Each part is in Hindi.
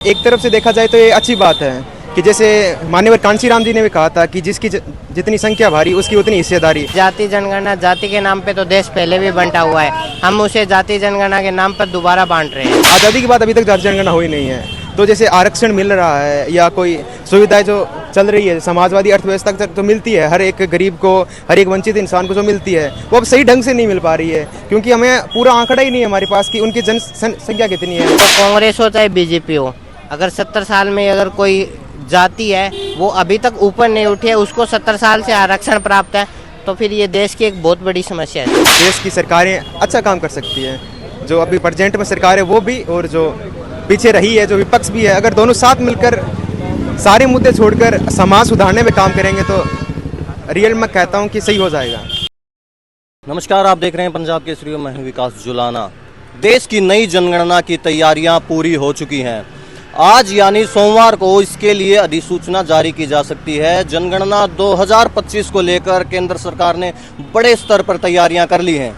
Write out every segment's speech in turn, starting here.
एक तरफ से देखा जाए तो ये अच्छी बात है कि जैसे माननीय कांशीराम जी ने भी कहा था कि जिसकी जितनी संख्या भारी उसकी उतनी हिस्सेदारी। जाति जनगणना, जाति के नाम पे तो देश पहले भी बंटा हुआ है, हम उसे जाति जनगणना के नाम पर दोबारा बांट रहे हैं। आज़ादी के बाद अभी तक जाति जनगणना हुई नहीं है, तो जैसे आरक्षण मिल रहा है या कोई सुविधाएं जो चल रही है समाजवादी अर्थव्यवस्था तक तो मिलती है, हर एक गरीब को, हर एक वंचित इंसान को जो मिलती है वो अब सही ढंग से नहीं मिल पा रही है, क्योंकि हमें पूरा आंकड़ा ही नहीं है हमारे पास कि उनकी जनसंख्या कितनी है। तो कांग्रेस हो चाहे बीजेपी हो, अगर 70 साल में अगर कोई जाति है वो अभी तक ऊपर नहीं उठी है, उसको 70 साल से आरक्षण प्राप्त है, तो फिर ये देश की एक बहुत बड़ी समस्या है। देश की सरकारें अच्छा काम कर सकती है, जो अभी प्रेजेंट में सरकार है वो भी, और जो पीछे रही है जो विपक्ष भी है, अगर दोनों साथ मिलकर सारे मुद्दे छोड़कर समाज सुधारने में काम करेंगे तो रियल में कहता हूँ कि सही हो जाएगा। नमस्कार, आप देख रहे हैं पंजाब केसरी, मैं हूं विकास जुलाना। देश की नई जनगणना की तैयारियां पूरी हो चुकी हैं। आज यानी सोमवार को इसके लिए अधिसूचना जारी की जा सकती है। जनगणना 2025 को लेकर केंद्र सरकार ने बड़े स्तर पर तैयारियां कर ली हैं।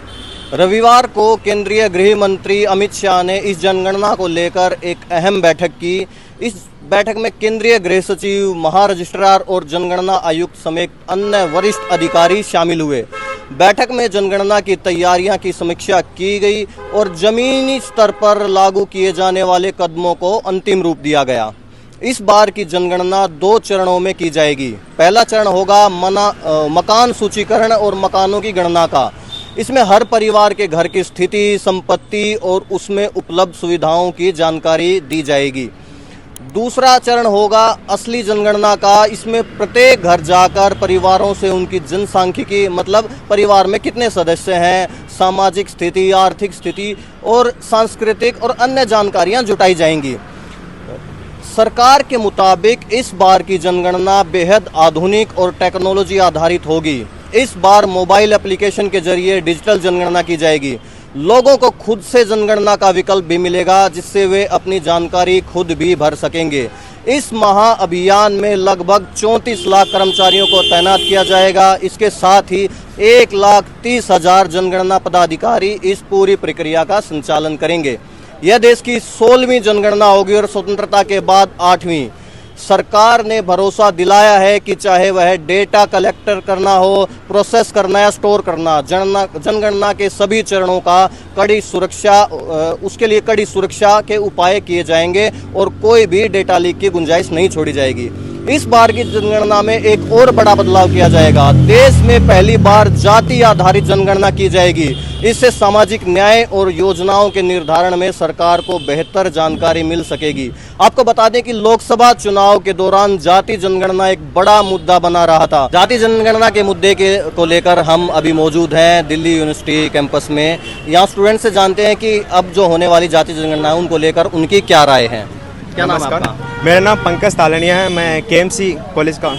रविवार को केंद्रीय गृह मंत्री अमित शाह ने इस जनगणना को लेकर एक अहम बैठक की। इस बैठक में केंद्रीय गृह सचिव, महारजिस्ट्रार और जनगणना आयुक्त समेत अन्य वरिष्ठ अधिकारी शामिल हुए। बैठक में जनगणना की तैयारियां की समीक्षा की गई और जमीनी स्तर पर लागू किए जाने वाले कदमों को अंतिम रूप दिया गया। इस बार की जनगणना 2 चरणों में की जाएगी। पहला चरण होगा मकान सूचीकरण और मकानों की गणना का। इसमें हर परिवार के घर की स्थिति, संपत्ति और उसमें उपलब्ध सुविधाओं की जानकारी दी जाएगी। दूसरा चरण होगा असली जनगणना का। इसमें प्रत्येक घर जाकर परिवारों से उनकी जनसांख्यिकी, मतलब परिवार में कितने सदस्य हैं, सामाजिक स्थिति, आर्थिक स्थिति और सांस्कृतिक और अन्य जानकारियां जुटाई जाएंगी। सरकार के मुताबिक इस बार की जनगणना बेहद आधुनिक और टेक्नोलॉजी आधारित होगी। इस बार मोबाइल एप्लीकेशन के जरिए डिजिटल जनगणना की जाएगी। लोगों को खुद से जनगणना का विकल्प भी मिलेगा, जिससे वे अपनी जानकारी खुद भी भर सकेंगे। इस महाअभियान में लगभग 34 लाख कर्मचारियों को तैनात किया जाएगा। इसके साथ ही 1,30,000 जनगणना पदाधिकारी इस पूरी प्रक्रिया का संचालन करेंगे। यह देश की 16वीं जनगणना होगी और स्वतंत्रता के बाद 8वीं। सरकार ने भरोसा दिलाया है कि चाहे वह डेटा कलेक्टर करना हो, प्रोसेस करना या स्टोर करना, जनगणना के सभी चरणों का उसके लिए कड़ी सुरक्षा के उपाय किए जाएंगे और कोई भी डेटा लीक की गुंजाइश नहीं छोड़ी जाएगी। इस बार की जनगणना में एक और बड़ा बदलाव किया जाएगा। देश में पहली बार जाति आधारित जनगणना की जाएगी। इससे सामाजिक न्याय और योजनाओं के निर्धारण में सरकार को बेहतर जानकारी मिल सकेगी। आपको बता दें कि लोकसभा चुनाव के दौरान जाति जनगणना एक बड़ा मुद्दा बना रहा था। जाति जनगणना के मुद्दे को लेकर हम अभी मौजूद हैं दिल्ली यूनिवर्सिटी कैंपस में। यहाँ स्टूडेंट से जानते हैं कि अब जो होने वाली जाति जनगणना है उनको लेकर उनकी क्या राय है। क्या नाम है आपका? मेरा नाम पंकज तालनिया है, मैं केएमसी कॉलेज का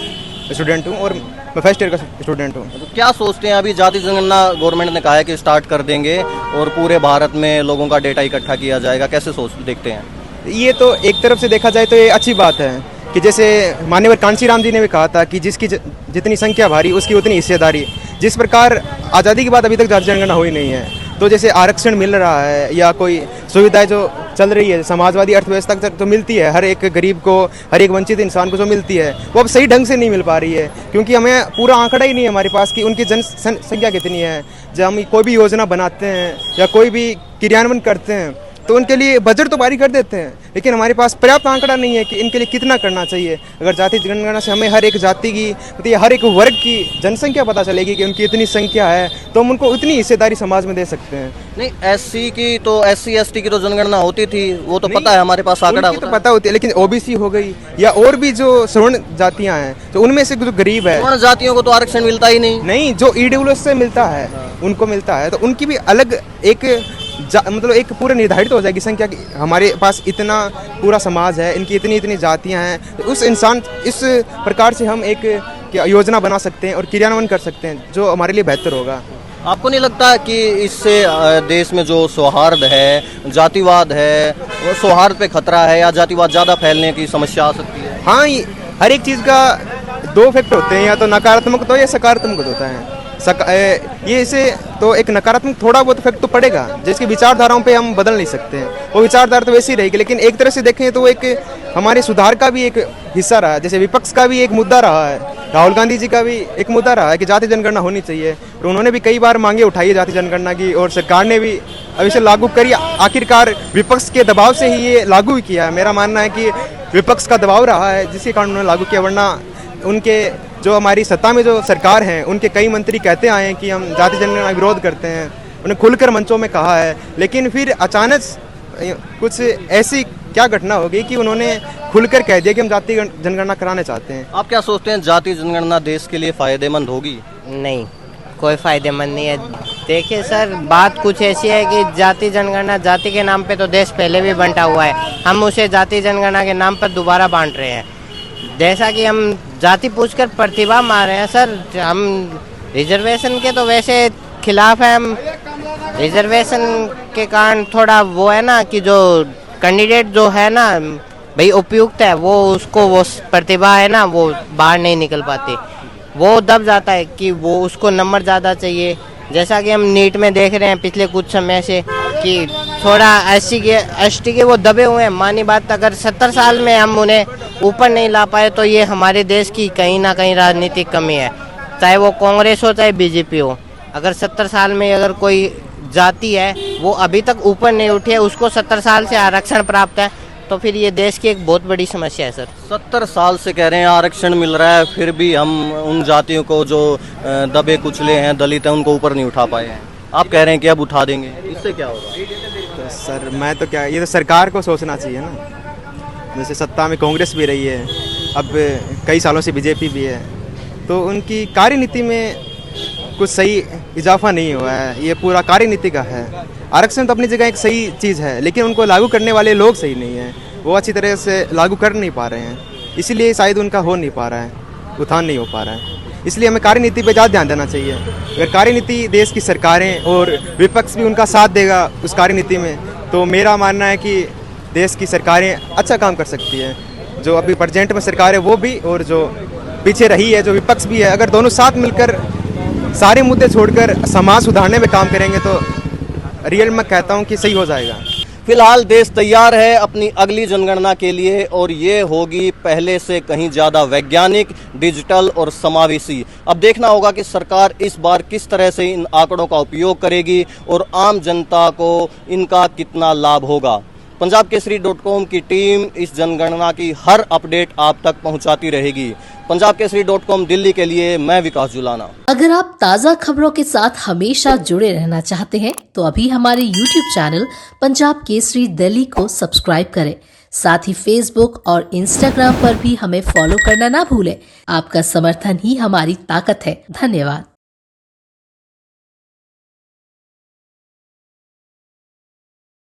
स्टूडेंट हूँ और मैं फर्स्ट ईयर का स्टूडेंट हूँ। तो क्या सोचते हैं, अभी जाति जनगणना गवर्नमेंट ने कहा है कि स्टार्ट कर देंगे और पूरे भारत में लोगों का डेटा इकट्ठा किया जाएगा, कैसे देखते हैं? ये तो एक तरफ से देखा जाए तो ये अच्छी बात है कि जैसे माननीय कांशीराम जी ने भी कहा था कि जिसकी जितनी संख्या भारी उसकी उतनी हिस्सेदारी। जिस प्रकार आज़ादी के बाद अभी तक जाति जनगणना हुई नहीं है, तो जैसे आरक्षण मिल रहा है या कोई सुविधाएं जो चल रही है समाजवादी अर्थव्यवस्था तक तो मिलती है, हर एक गरीब को, हर एक वंचित इंसान को जो मिलती है वो अब सही ढंग से नहीं मिल पा रही है, क्योंकि हमें पूरा आंकड़ा ही नहीं है हमारे पास कि उनकी जनसंख्या कितनी है। जब हम कोई भी योजना बनाते हैं या कोई भी क्रियान्वयन करते हैं तो उनके लिए बजट तो जारी कर देते हैं, लेकिन हमारे पास पर्याप्त आंकड़ा नहीं है कि इनके लिए कितना करना चाहिए। अगर जाति जनगणना से हमें हर एक जाति की, मतलब हर एक वर्ग की जनसंख्या पता चलेगी कि उनकी इतनी संख्या है, तो हम उनको उतनी हिस्सेदारी समाज में दे सकते हैं। नहीं, एससी की तो SC/ST की तो जनगणना होती थी, वो तो पता है, हमारे पास आंकड़ा तो पता होती है, लेकिन OBC हो गई या और भी जो सवर्ण जातियां हैं, तो उनमें से जो गरीब है, सवर्ण जातियों को तो आरक्षण मिलता ही नहीं। जो EWS से मिलता है उनको मिलता है, तो उनकी भी अलग एक मतलब एक पूरा निर्धारित हो जाएगी संख्या की। हमारे पास इतना पूरा समाज है, इनकी इतनी इतनी जातियां हैं, तो इस प्रकार से हम एक योजना बना सकते हैं और क्रियान्वयन कर सकते हैं जो हमारे लिए बेहतर होगा। आपको नहीं लगता कि इससे देश में जो सौहार्द है, जातिवाद है, वो सौहार्द पे खतरा है या जातिवाद ज़्यादा फैलने की समस्या आ सकती है? हाँ, हर एक चीज़ का 2 फैक्टर होते हैं, या तो नकारात्मक होता है या सकारात्मक होता है। ये इसे तो एक नकारात्मक थोड़ा बहुत इफेक्ट तो पड़ेगा, जिसकी विचारधाराओं पे हम बदल नहीं सकते हैं। वो विचारधारा तो वैसी ही रहेगी, लेकिन एक तरह से देखें तो एक हमारे सुधार का भी एक हिस्सा रहा है। जैसे विपक्ष का भी एक मुद्दा रहा है, राहुल गांधी जी का भी एक मुद्दा रहा है कि जाति जनगणना होनी चाहिए, और उन्होंने भी कई बार मांगे उठाई है जाति जनगणना की, और सरकार ने भी अब इसे लागू करी। आखिरकार विपक्ष के दबाव से ही ये लागू भी किया है। मेरा मानना है कि विपक्ष का दबाव रहा है जिसके कारण उन्होंने लागू किया, वरना उनके जो हमारी सत्ता में जो सरकार है उनके कई मंत्री कहते आए हैं कि हम जाति जनगणना विरोध करते हैं, उन्हें खुलकर मंचों में कहा है, लेकिन फिर अचानक कुछ ऐसी क्या घटना हो गई कि उन्होंने खुलकर कह दिया कि हम जाति जनगणना कराने चाहते हैं। आप क्या सोचते हैं, जाति जनगणना देश के लिए फायदेमंद होगी? नहीं, कोई फायदेमंद नहीं है। देखिए सर, बात कुछ ऐसी है कि जाति जनगणना, जाति के नाम पे तो देश पहले भी बंटा हुआ है, हम उसे जाति जनगणना के नाम पर दोबारा बांट रहे हैं। जैसा कि हम जाति पूछकर प्रतिभा मार रहे हैं सर, हम रिजर्वेशन के तो वैसे खिलाफ है। हम रिजर्वेशन के कारण थोड़ा वो है ना कि जो कैंडिडेट जो है ना भाई उपयुक्त है, वो उसको वो प्रतिभा है ना वो बाहर नहीं निकल पाती, वो दब जाता है कि वो उसको नंबर ज़्यादा चाहिए। जैसा कि हम नीट में देख रहे हैं पिछले कुछ समय से कि थोड़ा एसटी के वो दबे हुए हैं। मानी बात, अगर 70 साल में हम उन्हें ऊपर नहीं ला पाए तो ये हमारे देश की कहीं ना कहीं राजनीतिक कमी है, चाहे वो कांग्रेस हो चाहे बीजेपी हो। अगर 70 साल में अगर कोई जाति है वो अभी तक ऊपर नहीं उठी है, उसको 70 साल से आरक्षण प्राप्त है, तो फिर ये देश की एक बहुत बड़ी समस्या है सर। 70 साल से कह रहे हैं आरक्षण मिल रहा है, फिर भी हम उन जातियों को जो दबे कुचले हैं, दलित हैं, उनको ऊपर नहीं उठा पाए हैं। आप कह रहे हैं कि अब उठा देंगे, इससे क्या होगा? तो सर मैं तो क्या, ये तो सरकार को सोचना चाहिए ना। जैसे सत्ता में कांग्रेस भी रही है, अब कई सालों से बीजेपी भी है, तो उनकी कार्यनीति में कुछ सही इजाफा नहीं हुआ है। ये पूरा कार्यनीति का है। आरक्षण तो अपनी जगह एक सही चीज़ है, लेकिन उनको लागू करने वाले लोग सही नहीं हैं, वो अच्छी तरह से लागू कर नहीं पा रहे हैं, इसीलिए शायद उनका हो नहीं पा रहा है, उत्थान नहीं हो पा रहा है। इसलिए हमें कार्यनीति पे ज़्यादा ध्यान देना चाहिए। अगर कार्यनीति देश की सरकारें और विपक्ष भी उनका साथ देगा उस कार्यनीति में, तो मेरा मानना है कि देश की सरकारें अच्छा काम कर सकती है। जो अभी प्रेजेंट में सरकार है वो भी, और जो पीछे रही है जो विपक्ष भी है, अगर दोनों साथ मिलकर सारे मुद्दे छोड़कर समाज सुधारने में काम करेंगे तो रियल में कहता हूँ कि सही हो जाएगा। फिलहाल देश तैयार है अपनी अगली जनगणना के लिए, और ये होगी पहले से कहीं ज़्यादा वैज्ञानिक, डिजिटल और समावेशी। अब देखना होगा कि सरकार इस बार किस तरह से इन आंकड़ों का उपयोग करेगी और आम जनता को इनका कितना लाभ होगा। पंजाबकेसरी.com की टीम इस जनगणना की हर अपडेट आप तक पहुंचाती रहेगी। पंजाबकेसरी.com दिल्ली के लिए मैं विकास जुलाना। अगर आप ताज़ा खबरों के साथ हमेशा जुड़े रहना चाहते हैं तो अभी हमारे YouTube चैनल पंजाब केसरी दिल्ली को सब्सक्राइब करें। साथ ही Facebook और Instagram पर भी हमें फॉलो करना ना भूलें। आपका समर्थन ही हमारी ताकत है। धन्यवाद।